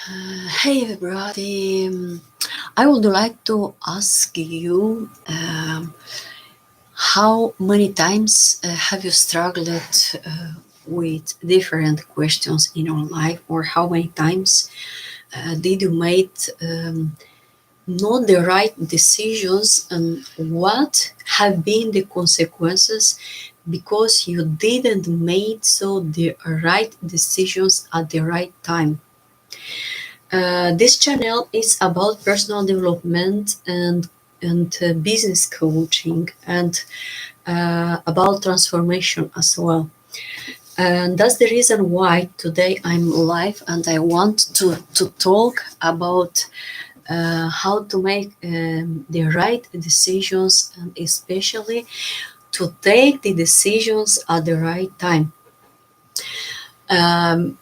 Hey everybody, I would like to ask you how many times have you struggled with different questions in your life, or how many times did you make not the right decisions, and what have been the consequences because you didn't make so the right decisions at the right time. This channel is about personal development and business coaching, and about transformation as well. And that's the reason why today I'm live and I want to talk about how to make the right decisions, and especially to take the decisions at the right time. Um,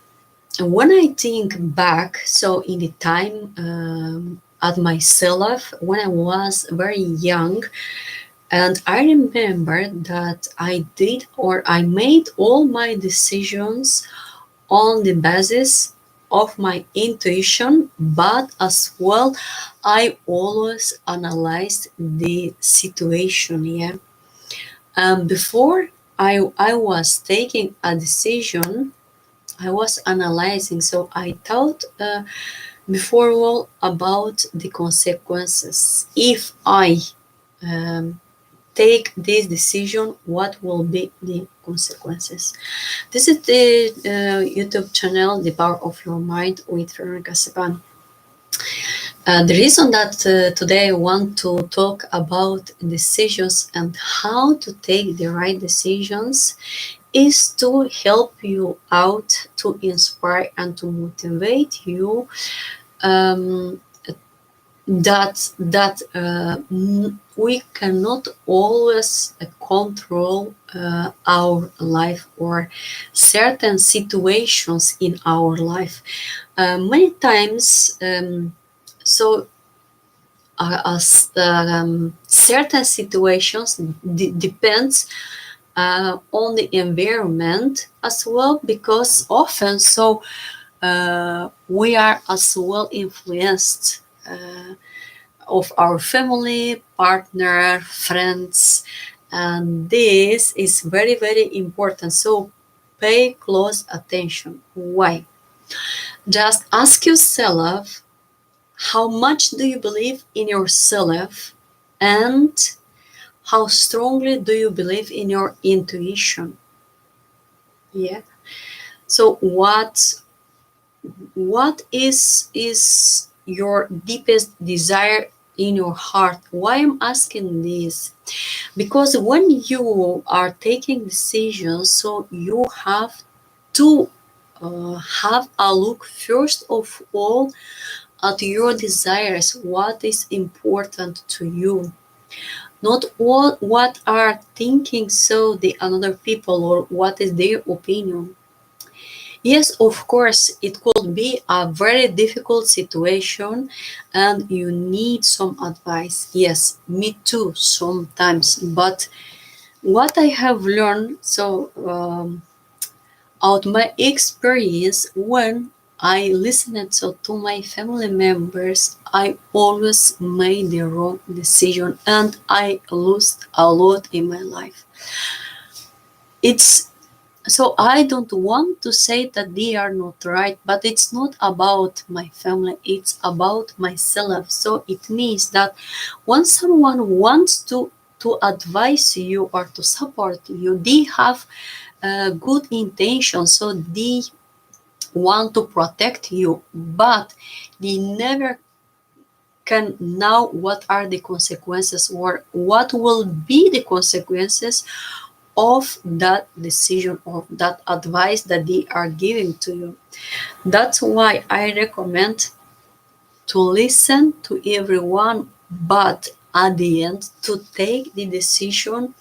when I think back, so in the time at myself when I was very young, and I remember that I did, or I made all my decisions on the basis of my intuition, but as well, I always analyzed the situation. Yeah, before I was taking a decision, I was analyzing, so I thought before all about the consequences. If I um, take this decision, what will be the consequences? This is the YouTube channel, The Power of Your Mind with Veronica Seban. The reason that today I want to talk about decisions and how to take the right decisions is to help you out, to inspire and to motivate you, um, that we cannot always control our life or certain situations in our life. Many times, so as certain situations depends on the environment as well, because often we are as well influenced of our family, partner, friends, and this is very, very important. So pay close attention. Why? Just ask yourself, how much do you believe in yourself, and how strongly do you believe in your intuition? Yeah. So what is your deepest desire in your heart? Why I'm asking this? Because when you are taking decisions, so you have to have a look first of all at your desires, what is important to you, not all what are thinking so the another people, or what is their opinion. Yes, of course, it could be a very difficult situation and you need some advice. Yes, me too, sometimes. But what I have learned, so out my experience, when I listened so to my family members, I always made the wrong decision and I lost a lot in my life. It's so I don't want to say that they are not right, but it's not about my family, it's about myself. So it means that when someone wants to advise you or to support you, they have good intentions, so they want to protect you, but they never can know what are the consequences, or what will be the consequences of that decision, of that advice that they are giving to you. That's why I recommend to listen to everyone, but at the end to take the decision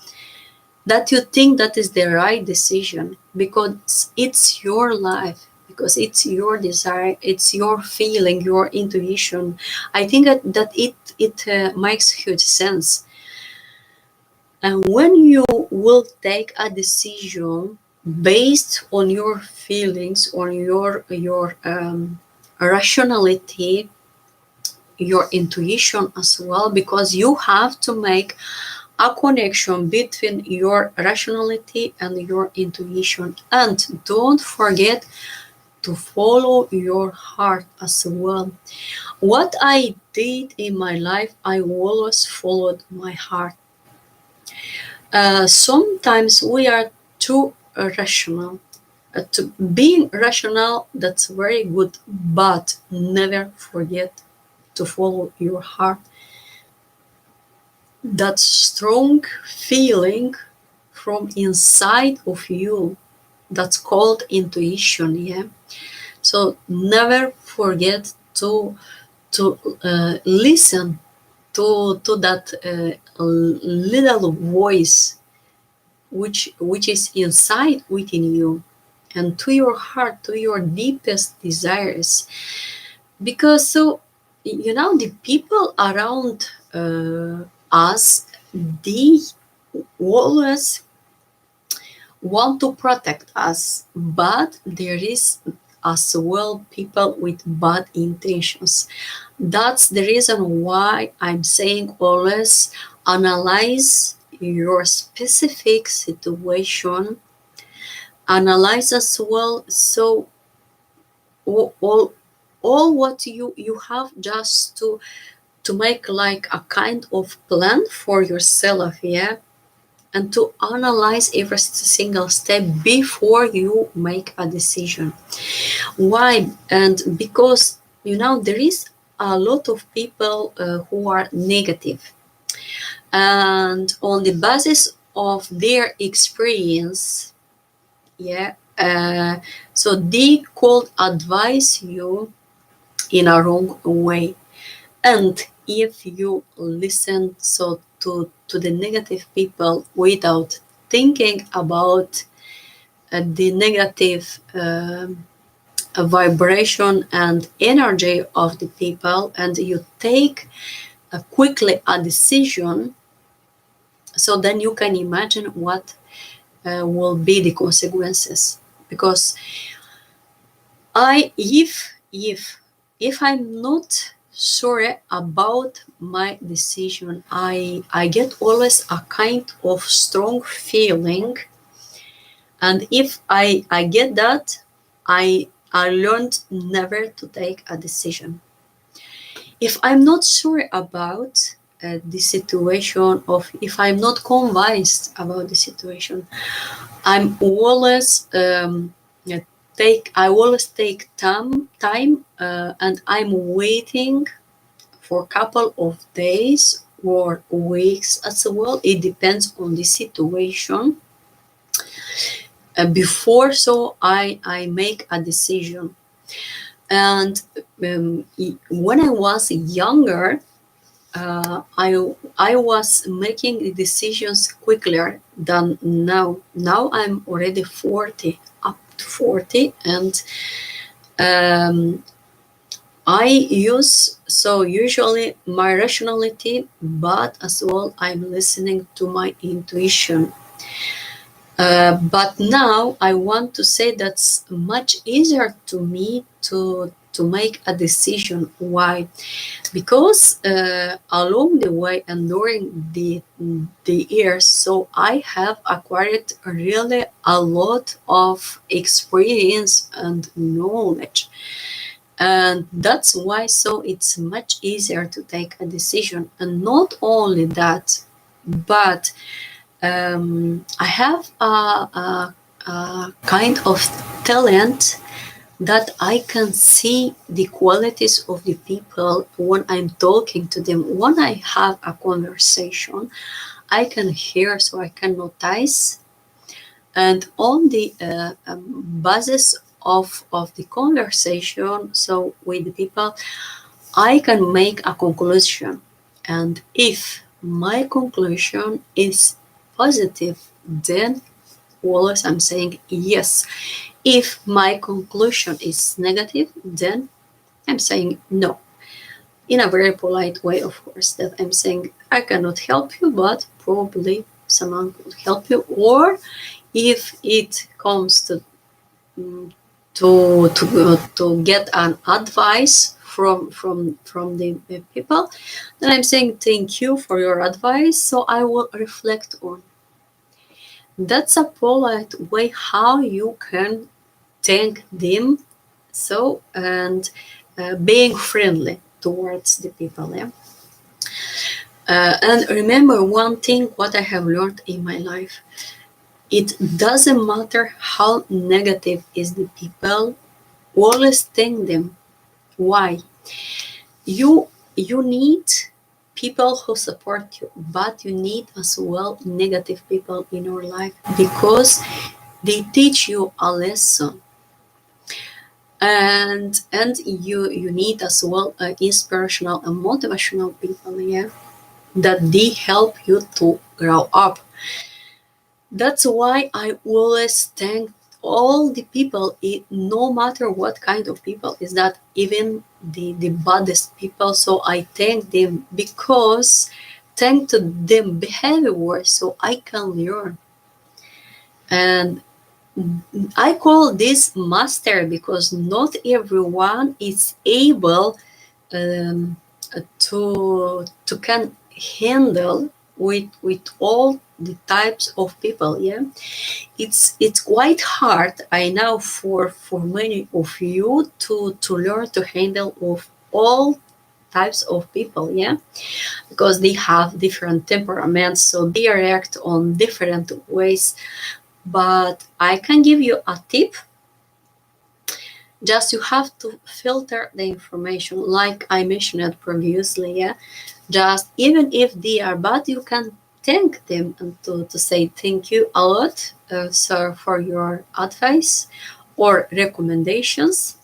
that you think that is the right decision, because it's your life, because it's your desire, it's your feeling, your intuition. I think that it makes huge sense. And when you will take a decision based on your feelings, on your rationality, your intuition as well, because you have to make a connection between your rationality and your intuition. And don't forget to follow your heart as well. What I did in my life, I always followed my heart. Sometimes we are too rational. To being rational, that's very good, but never forget to follow your heart. That strong feeling from inside of you, that's called intuition. Yeah. So never forget to listen to that little voice which is inside within you, and to your heart, to your deepest desires. Because so the people around us, they always want to protect us, but there is as well people with bad intentions. That's the reason why I'm saying always analyze your specific situation, analyze as well. So all what you have, just to make like a kind of plan for yourself, yeah, and to analyze every single step before you make a decision. Why? And because there is a lot of people who are negative, and on the basis of their experience, yeah, so they could advise you in a wrong way. And if you listen to the negative people without thinking about the negative vibration and energy of the people, and you take quickly a decision, so then you can imagine what will be the consequences. Because if I'm not sure about my decision, I get always a kind of strong feeling, and if I get that, I learned never to take a decision. If I'm not sure about the situation, of if I'm not convinced about the situation, I'm always I always take time, and I'm waiting for a couple of days or weeks as well. It depends on the situation. Before so I make a decision. And when I was younger, I was making the decisions quicker than now. Now I'm already 40, up to 40, and I use so usually my rationality, but as well I'm listening to my intuition. But now I want to say that's much easier to me to make a decision. Why? Because along the way and during the years, so I have acquired really a lot of experience and knowledge, and that's why so it's much easier to take a decision. And not only that, but I have a kind of talent that I can see the qualities of the people when I'm talking to them. When I have a conversation, I can hear, so I can notice, and on the basis of the conversation, so with the people, I can make a conclusion. And if my conclusion is positive, then always I'm saying yes. If my conclusion is negative, then I'm saying no. In a very polite way, of course, that I'm saying I cannot help you, but probably someone could help you. Or if it comes to to get an advice from the people, then I'm saying thank you for your advice, so I will reflect on. That's a polite way how you can thank them. So, and being friendly towards the people. Yeah. And remember one thing, what I have learned in my life, it doesn't matter how negative is the people, always thank them. Why? You need people who support you, but you need as well negative people in your life, because they teach you a lesson. And you need as well inspirational and motivational people, yeah, that they help you to grow up. That's why I always thank all the people, no matter what kind of people is that, even the baddest people. So I thank them, because thank to them behavior so I can learn. And I call this master, because not everyone is able um, to can handle with all the types of people. Yeah, it's quite hard, I know, for many of you to learn to handle of all types of people. Yeah, because they have different temperaments, so they react on different ways. But I can give you a tip. Just you have to filter the information, like I mentioned previously. Yeah, just even if they are bad, you can thank them and to say thank you a lot, sir, for your advice or recommendations.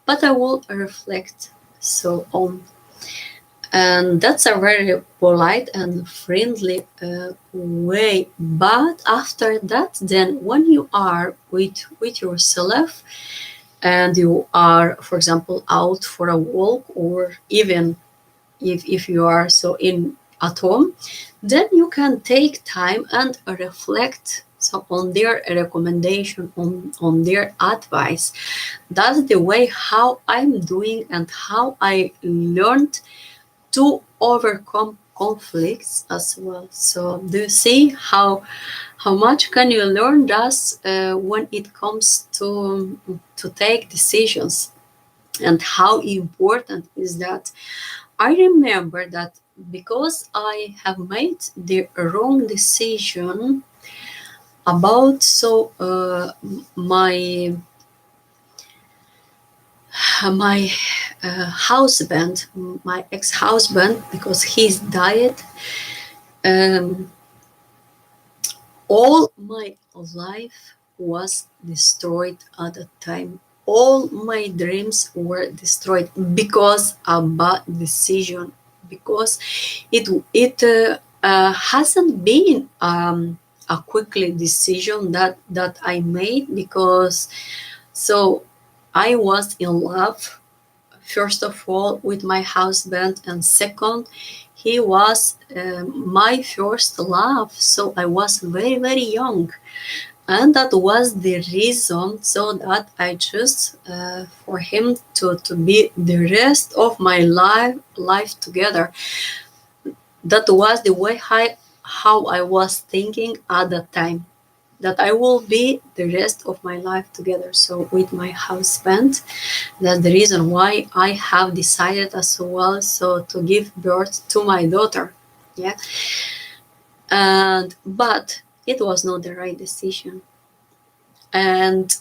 But I will reflect so on. And that's a very polite and friendly way. But after that, then when you are with yourself, and you are, for example, out for a walk, or even if you are so in at home, then you can take time and reflect so on their recommendation, on their advice. That's the way how I'm doing and how I learned to overcome conflicts as well. So do you see how much can you learn just when it comes to take decisions, and how important is that? I remember that because I have made the wrong decision about my my husband, my ex-husband, because he's died. Um, all my life was destroyed at the time. All my dreams were destroyed because a bad decision. Because it hasn't been a quickly decision that I made, because so I was in love, first of all, with my husband, and second, he was my first love. So I was very, very young, and that was the reason so that I chose for him to be the rest of my life together. That was the way how I was thinking at the time, that I will be the rest of my life together. So with my husband, that's the reason why I have decided as well so to give birth to my daughter. Yeah, and but it was not the right decision. And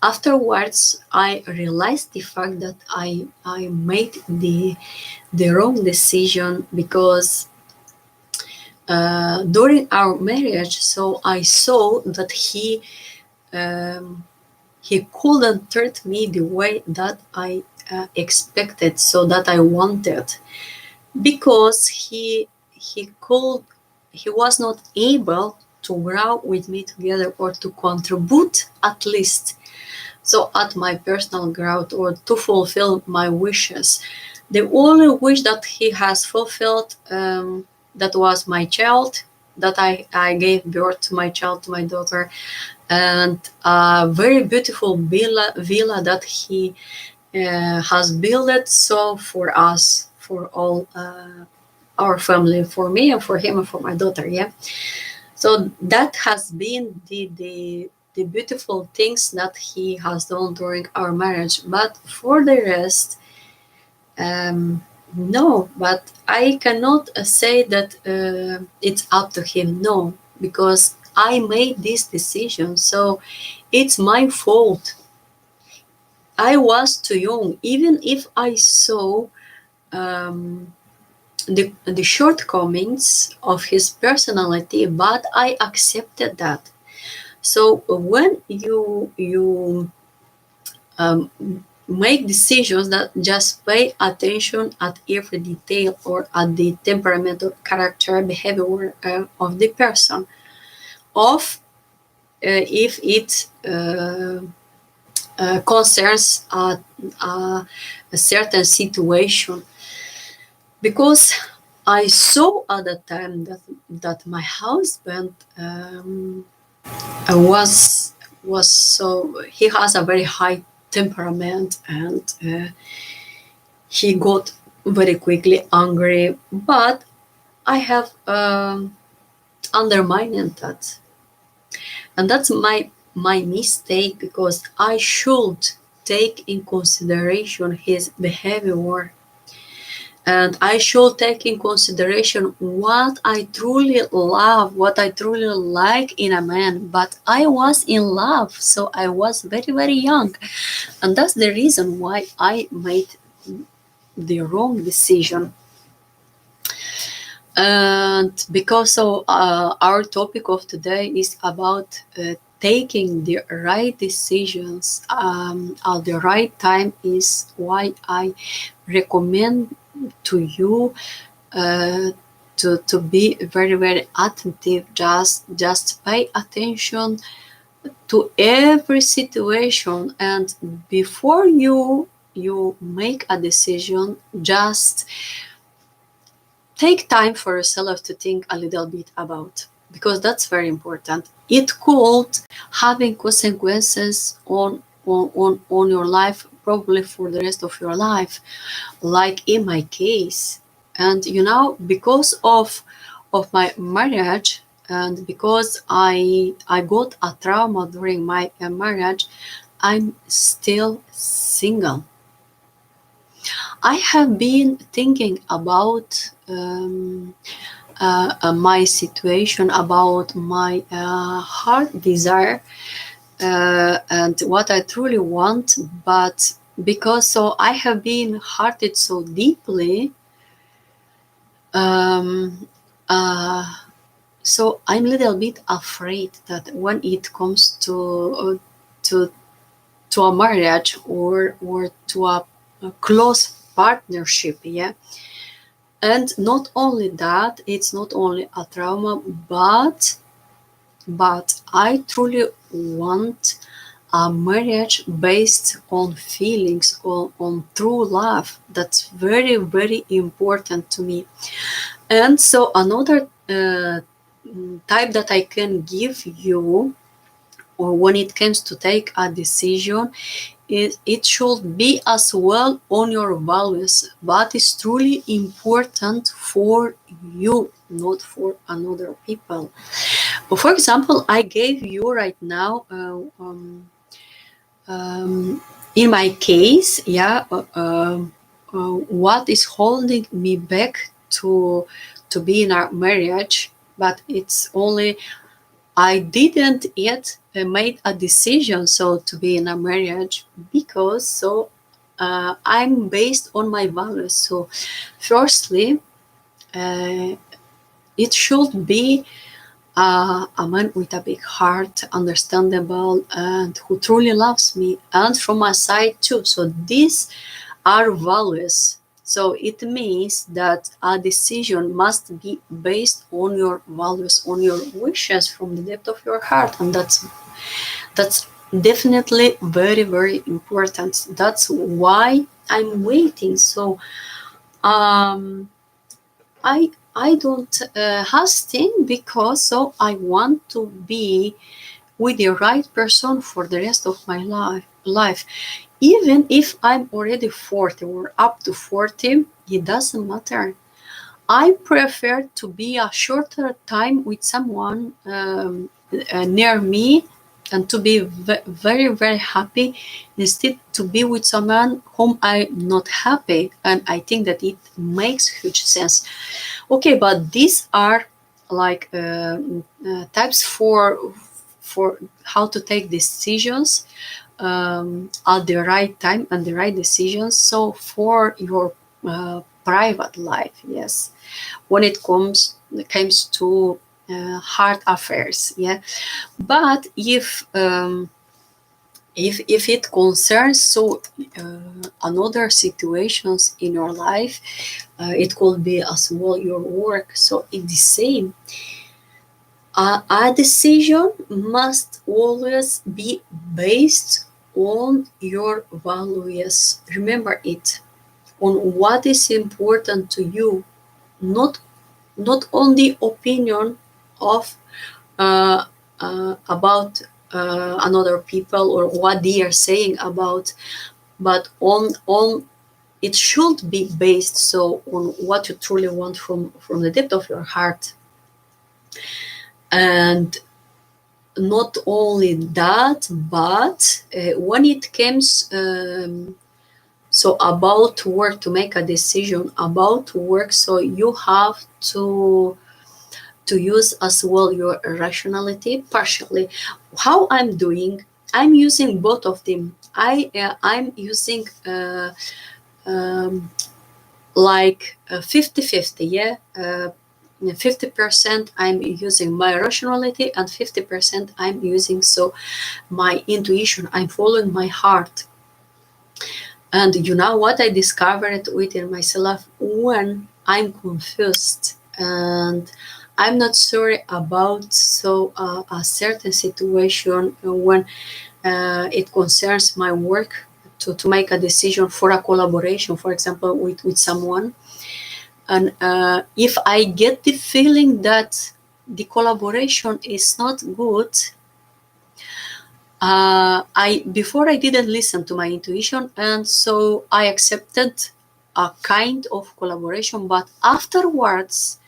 afterwards, I realized the fact that I made the wrong decision, because during our marriage, so I saw that he couldn't treat me the way that I expected, so that I wanted, because he was not able to grow with me together, or to contribute at least so at my personal growth, or to fulfill my wishes. The only wish that he has fulfilled, that was my child. that I gave birth to my child, to my daughter, and a very beautiful villa that he has built it so for us, for all our family, for me and for him and for my daughter. Yeah. So that has been the beautiful things that he has done during our marriage. But for the rest, no. But I cannot say that it's up to him. No, because I made this decision, so it's my fault. I was too young, even if I saw um, the shortcomings of his personality, but I accepted that. So when you um, make decisions that just pay attention at every detail or at the temperament or character behavior of the person, of if it concerns a certain situation, because I saw at the time that my husband was so, he has a very high temperament, and he got very quickly angry. But I have undermined that, and that's my mistake, because I should take in consideration his behavior, and I should take in consideration what I truly love, what I truly like in a man. But I was in love, so I was very, very young. And that's the reason why I made the wrong decision. And because so, our topic of today is about taking the right decisions at the right time, is why I recommend to you to be very, very attentive. Just pay attention to every situation, and before you make a decision, just take time for yourself to think a little bit about, because that's very important. It could having consequences on your life, probably for the rest of your life, like in my case. And because of my marriage, and because I got a trauma during my marriage, I'm still single. I have been thinking about my situation, about my heart desire, and what I truly want. But because so I have been hearted so deeply, um, so I'm a little bit afraid that when it comes to a marriage, or to a close partnership, yeah. And not only that, it's not only a trauma, but I truly want a marriage based on feelings, on true love. That's very, very important to me. And so another type that I can give you, or when it comes to take a decision, it should be as well on your values, but it's truly important for you, not for another people. But for example, I gave you right now in my case, yeah, what is holding me back to be in a marriage. But it's only I didn't yet made a decision so to be in a marriage, because so I'm based on my values. So firstly, it should be a man with a big heart, understandable, and who truly loves me, and from my side too. So these are values. So it means that a decision must be based on your values, on your wishes from the depth of your heart, and that's definitely very, very important. That's why I'm waiting. So I I don't hasten because so I want to be with the right person for the rest of my life. Even if I'm already 40 or up to 40, it doesn't matter. I prefer to be a shorter time with someone near me and to be very, very happy instead to be with someone whom I'm not happy. And I think that it makes huge sense. Okay, but these are like types for how to take decisions at the right time and the right decisions. So for your private life, yes, when it comes to heart affairs, yeah. But if it concerns so another situations in your life, it could be as well your work. So it's the same. A decision must always be based on your values. Remember it, on what is important to you, not on the opinion of uh, about another people or what they are saying about, but on it should be based so on what you truly want from the depth of your heart. And not only that, but when it comes so about work, to make a decision about work, so you have to use as well your rationality partially. How I'm doing, I'm using both of them. I'm using um, like 50-50, yeah. 50% I'm using my rationality and 50% I'm using so my intuition. I'm following my heart. And you know what I discovered within myself, when I'm confused and I'm not sure about so a certain situation, when it concerns my work, to make a decision for a collaboration, for example, with someone. And if I get the feeling that the collaboration is not good, I before I didn't listen to my intuition, and so I accepted a kind of collaboration. But afterwards,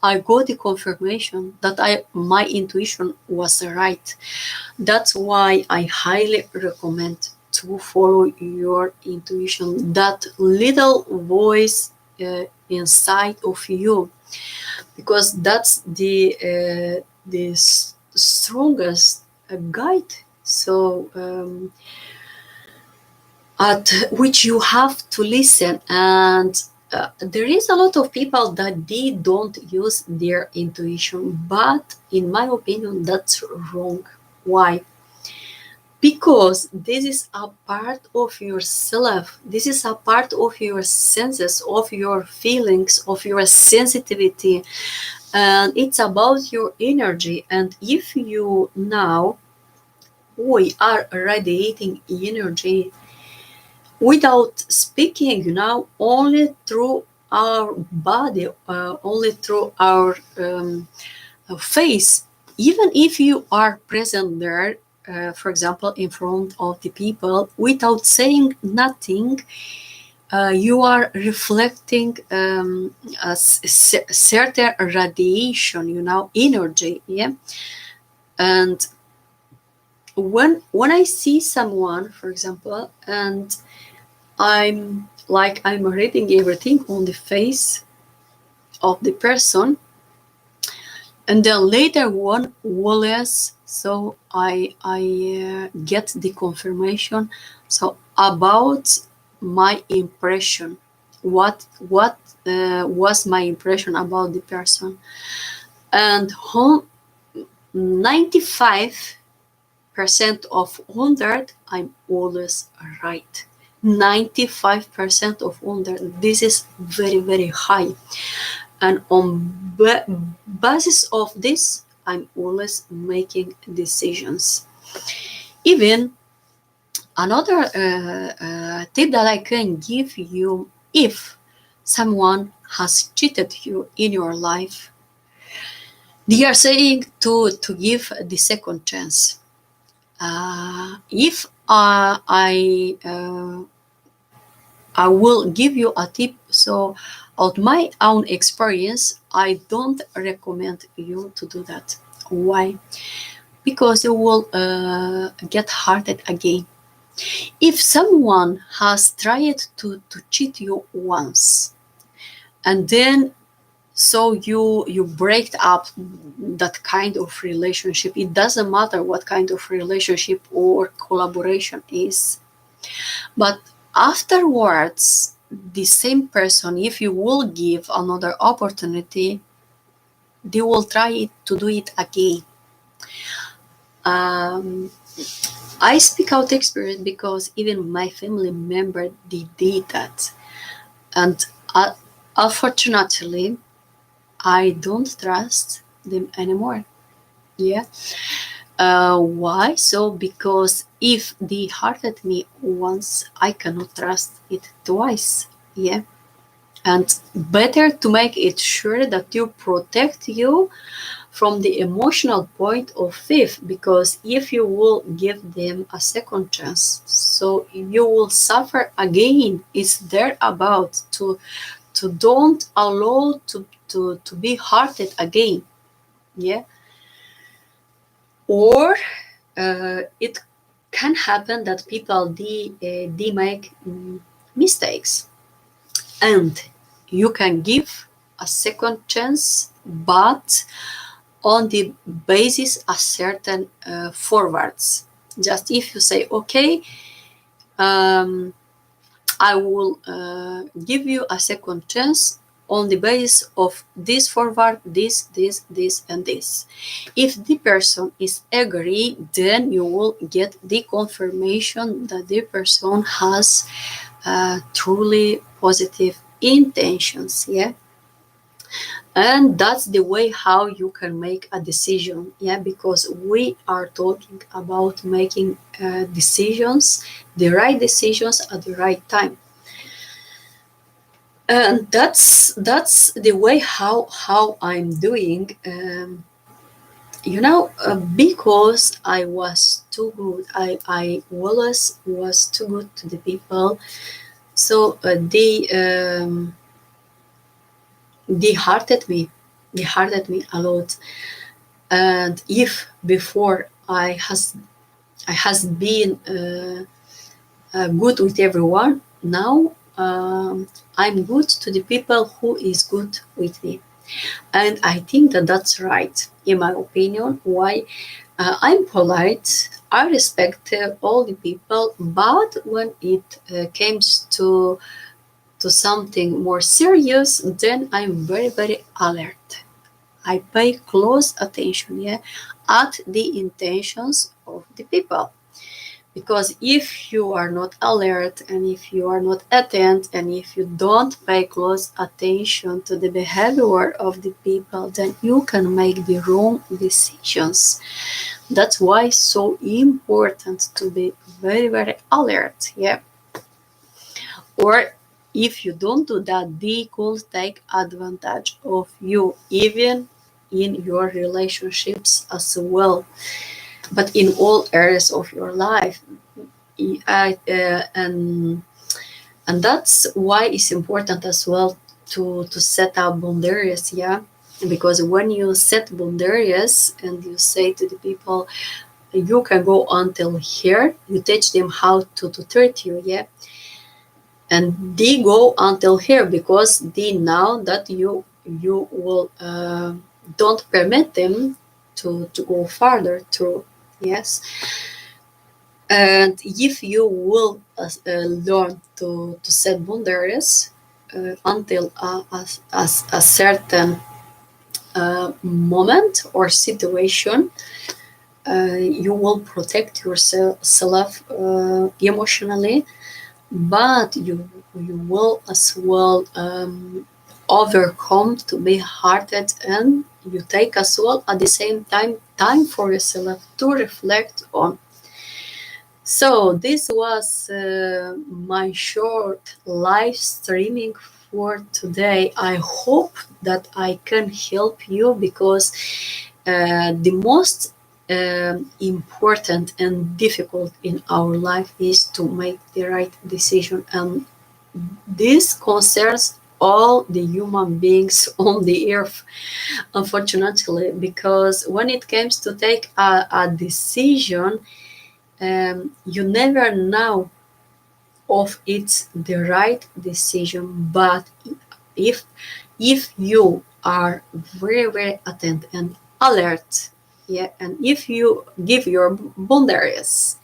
I got the confirmation that my intuition was right. That's why I highly recommend to follow your intuition, that little voice inside of you, because that's the strongest guide. So at which you have to listen. And there is a lot of people that they don't use their intuition, but in my opinion that's wrong. Why? Because this is a part of yourself, this is a part of your senses, of your feelings, of your sensitivity, and it's about your energy. And if you now we are radiating energy without speaking, only through our body, only through our face. Even if you are present there, for example, in front of the people, without saying nothing, you are reflecting a certain radiation, energy, yeah. And when I see someone, for example, and I'm reading everything on the face of the person, and then later one Wallace, so I get the confirmation so about my impression, what was my impression about the person. And 95% of 100, I'm always right. 95% of 100, this is very, very high. And on basis of this, I'm always making decisions. Even another tip that I can give you, if someone has cheated you in your life, they are saying to give the second chance. If I will give you a tip. So, out my own experience, I don't recommend you to do that. Why? Because you will get hurted again. If someone has tried to cheat you once, and then so you break up that kind of relationship, it doesn't matter what kind of relationship or collaboration is, but afterwards the same person, if you will give another opportunity, they will try to do it again. um, I speak out experience because even my family member, they did that, and unfortunately I don't trust them anymore. Yeah. Why? So because if they hurted me once, I cannot trust it twice. Yeah. And better to make it sure that you protect you from the emotional point of faith, because if you will give them a second chance, so you will suffer again. It's there about to don't allow to be hurted again. Yeah. Or it can happen that people they make mistakes, and you can give a second chance, but on the basis of certain forwards. Just if you say, okay, um, I will give you a second chance on the basis of this forward, this, and this. If the person is agree, then you will get the confirmation that the person has truly positive intentions. Yeah. And that's the way how you can make a decision. Yeah, because we are talking about making decisions, the right decisions at the right time. And that's the way how I'm doing. Because I was too good. I always was too good to the people. So they hurted me. They hurted me a lot. And if before I has been good with everyone, now I'm good to the people who is good with me. And I think that that's right, in my opinion. Why? I'm polite, I respect all the people, but when it comes to something more serious, then I'm very, very alert. I pay close attention, yeah, at the intentions of the people. Because if you are not alert, and if you are not attentive, and if you don't pay close attention to the behavior of the people, then you can make the wrong decisions. That's why it's so important to be very, very alert. Yeah. Or if you don't do that, they could take advantage of you, even in your relationships as well, but in all areas of your life. And that's why it's important as well to set up boundaries. Yeah, because when you set boundaries and you say to the people, you can go until here, you teach them how to treat you. Yeah. And they go until here because they know that you will don't permit them to go farther through. Yes. And if you will learn to set boundaries until a certain moment or situation, you will protect yourself emotionally, but you will as well overcome to be hearted, and you take as well at the same time for yourself to reflect on. So this was my short live streaming for today. I hope that I can help you, because the most important and difficult in our life is to make the right decision, and this concerns all the human beings on the earth, unfortunately, because when it comes to take a decision, you never know if it's the right decision. But if if you are very attentive and alert, yeah, and if you give your boundaries,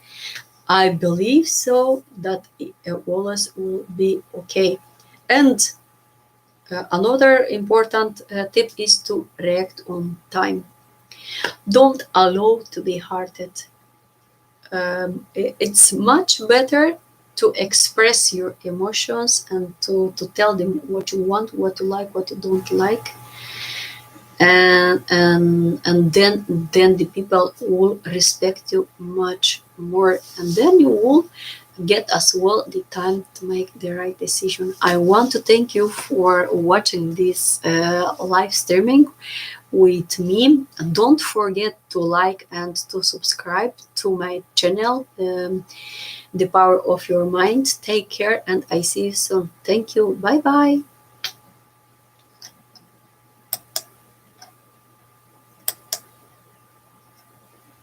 I believe so that it always will be okay. And another important tip is to react on time. Don't allow to be hearted. It's much better to express your emotions and to tell them what you want, what you like, what you don't like, and then the people will respect you much more, and then you will get as well the time to make the right decision. I want to thank you for watching this live streaming with me. Don't forget to like and to subscribe to my channel, The Power of Your Mind. Take care, and I see you soon. Thank you. Bye bye.